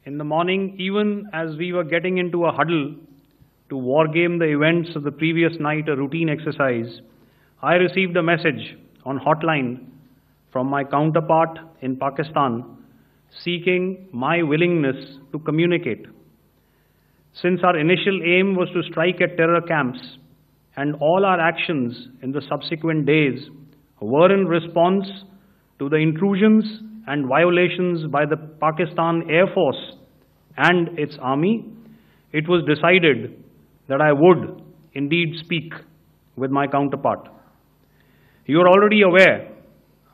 In the morning, even as we were getting into a huddle to wargame the events of the previous night, a routine exercise, I received a message on hotline from my counterpart in Pakistan seeking my willingness to communicate. Since our initial aim was to strike at terror camps, and all our actions in the subsequent days were in response to the intrusions and violations by the Pakistan Air Force and its army, it was decided that I would indeed speak with my counterpart. You are already aware,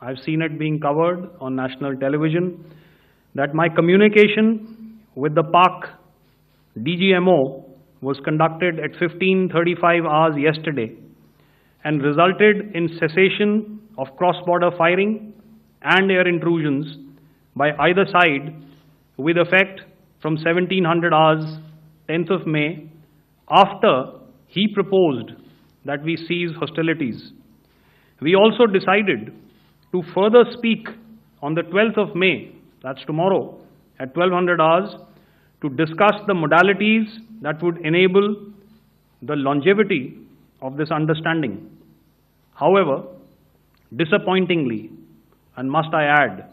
I've seen it being covered on national television, that my communication with the Pak DGMO was conducted at 15:35 hours yesterday and resulted in cessation of cross-border firing and air intrusions by either side with effect from 1700 hours, 10th of May, after he proposed that we cease hostilities. We also decided to further speak on the 12th of May, that's tomorrow, at 1200 hours, to discuss the modalities that would enable the longevity of this understanding. However, disappointingly, and must I add,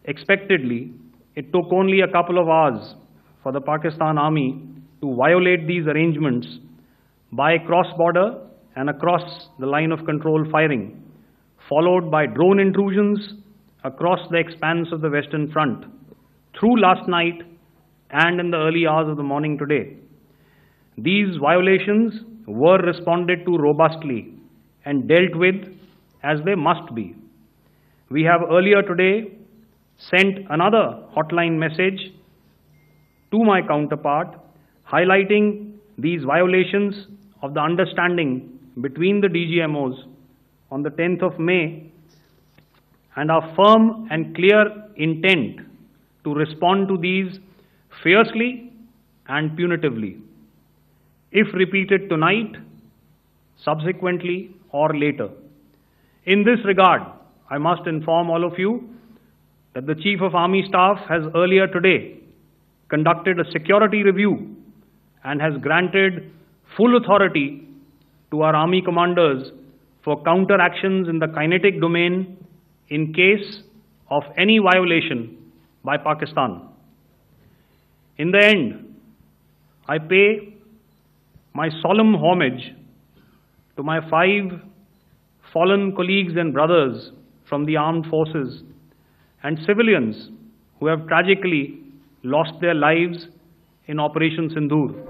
expectedly, it took only a couple of hours for the Pakistan Army to violate these arrangements by cross-border and across the line of control firing, followed by drone intrusions across the expanse of the Western Front, through last night and in the early hours of the morning today. These violations were responded to robustly and dealt with as they must be. We have earlier today sent another hotline message to my counterpart highlighting these violations of the understanding between the DGMOs on the 10th of May and our firm and clear intent to respond to these fiercely and punitively, if repeated tonight, subsequently, or later. In this regard, I must inform all of you that the Chief of Army Staff has earlier today conducted a security review and has granted full authority to our Army commanders for counter-actions in the kinetic domain in case of any violation by Pakistan. In the end, I pay my solemn homage to my 5 fallen colleagues and brothers from the armed forces and civilians who have tragically lost their lives in Operation Sindoor.